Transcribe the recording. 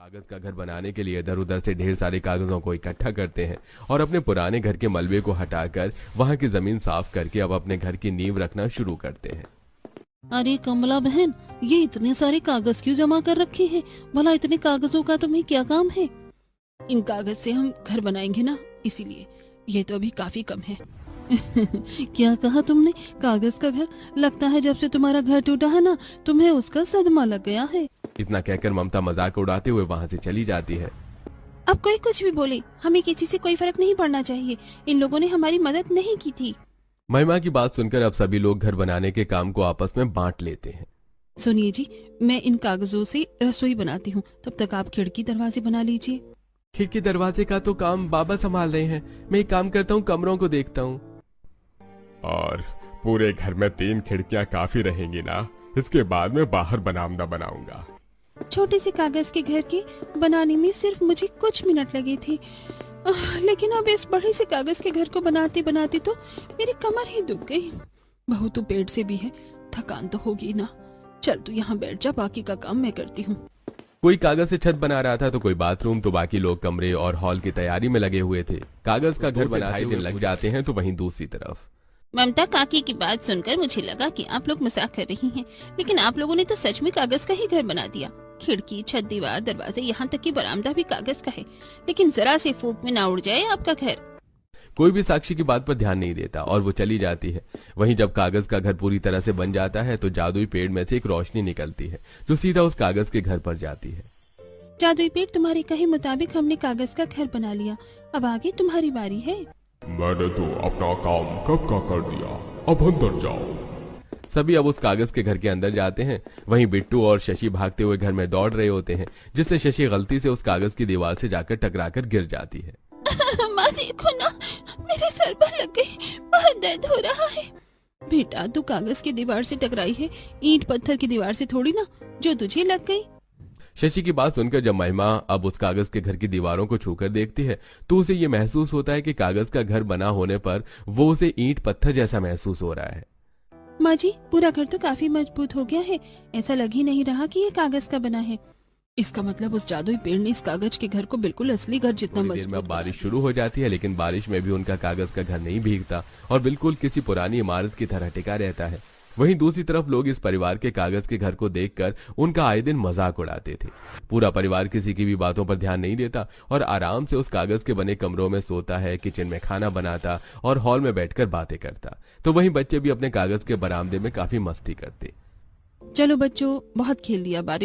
कागज का घर बनाने के लिए इधर उधर से ढेर सारे कागजों को इकट्ठा करते हैं और अपने पुराने घर के मलबे को हटाकर वहां की जमीन साफ करके अब अपने घर की नींव रखना शुरू करते हैं। अरे कमला बहन, ये इतने सारे कागज क्यों जमा कर रखे हैं? भला इतने कागजों का तुम्हें क्या काम है? इन कागज से हम घर बनाएंगे ना, इसीलिए। ये तो अभी काफी कम है। क्या कहा तुमने? कागज का घर? लगता है जब से तुम्हारा घर टूटा है ना, तुम्हें उसका सदमा लग गया है। इतना कहकर ममता मजाक उड़ाते हुए वहां से चली जाती है। अब कोई कुछ भी बोले, हमें किसी से कोई फर्क नहीं पड़ना चाहिए। इन लोगों ने हमारी मदद नहीं की थी। महिमा की बात सुनकर अब सभी लोग घर बनाने के काम को आपस में बांट लेते हैं। सुनिए जी, मैं इन कागजों से रसोई बनाती हूँ, तब तक आप खिड़की दरवाजे बना लीजिए। खिड़की दरवाजे का तो काम बाबा संभाल रहे हैं, मैं एक काम करता हूँ, कमरों को देखता हूँ। और पूरे घर में 3 खिड़कियां काफी रहेंगी ना? इसके बाद मैं बाहर बरामदा बनाऊंगा। छोटे से कागज के घर के बनाने में सिर्फ मुझे कुछ मिनट लगे थे, लेकिन अब इस बड़े से कागज के घर को बनाते बनाते तो मेरी कमर ही दुख गई। बहू तो पेट से भी है, थकान तो होगी ना। चल तू यहाँ बैठ जा, बाकी का काम मैं करती हूँ। कोई कागज से छत बना रहा था तो कोई बाथरूम, तो बाकी लोग कमरे और हॉल की तैयारी में लगे हुए थे। कागज का घर बनाते 2.5 दिन लग जाते हैं तो वहीं दूसरी तरफ ममता काकी की बात सुनकर मुझे लगा कि आप लोग मजाक कर रही हैं, लेकिन आप लोगों ने तो सच में कागज का ही घर बना दिया। खिड़की, छत, दीवार, दरवाजे, यहाँ तक कि बरामदा भी कागज का है। लेकिन जरा से फूंक में ना उड़ जाए आपका घर। कोई भी साक्षी की बात पर ध्यान नहीं देता और वो चली जाती है। वहीं जब कागज का घर पूरी तरह से बन जाता है तो जादुई पेड़ में से एक रोशनी निकलती है जो सीधा उस कागज के घर पर जाती है। जादुई पेड़, तुम्हारे कहे मुताबिक हमने कागज का घर बना लिया। अब आगे तुम्हारी बारी है। मैंने तो अपना काम कब का कर दिया, अब अंदर जाओ। सभी अब उस कागज के घर के अंदर जाते हैं। वहीं बिट्टू और शशि भागते हुए घर में दौड़ रहे होते हैं, जिससे शशि गलती से उस कागज की दीवार से जाकर टकराकर गिर जाती है। माँ देखो ना, मेरे सर पर लग गई, बहुत दर्द हो रहा है। बेटा तू कागज की दीवार से टकराई है, ईंट पत्थर की दीवार से थोड़ी ना, जो तुझे लग गई। शशि की बात सुनकर जब महिमा अब उस कागज के घर की दीवारों को छूकर देखती है तो उसे ये महसूस होता है कि कागज का घर बना होने पर वो उसे ईंट पत्थर जैसा महसूस हो रहा है। माँ जी, पूरा घर तो काफी मजबूत हो गया है, ऐसा लग ही नहीं रहा कि ये कागज का बना है। इसका मतलब उस जादुई पेड़ ने इस कागज के घर को बिल्कुल असली घर जितना थोड़ी देर में मजबूत अब बारिश शुरू हो जाती है, लेकिन बारिश में भी उनका कागज का घर नहीं भीगता और बिल्कुल किसी पुरानी इमारत की तरह टिका रहता है। वहीं दूसरी तरफ लोग इस परिवार के कागज के घर को देखकर उनका आए दिन मजाक उड़ाते थे। पूरा परिवार किसी की भी बातों पर ध्यान नहीं देता और आराम से उस कागज के बने कमरों में सोता है, किचन में खाना बनाता और हॉल में बैठकर बातें करता। तो वहीं बच्चे भी अपने कागज के बरामदे में काफी मस्ती करते। चलो बच्चों, बहुत खेल लिया, बारिश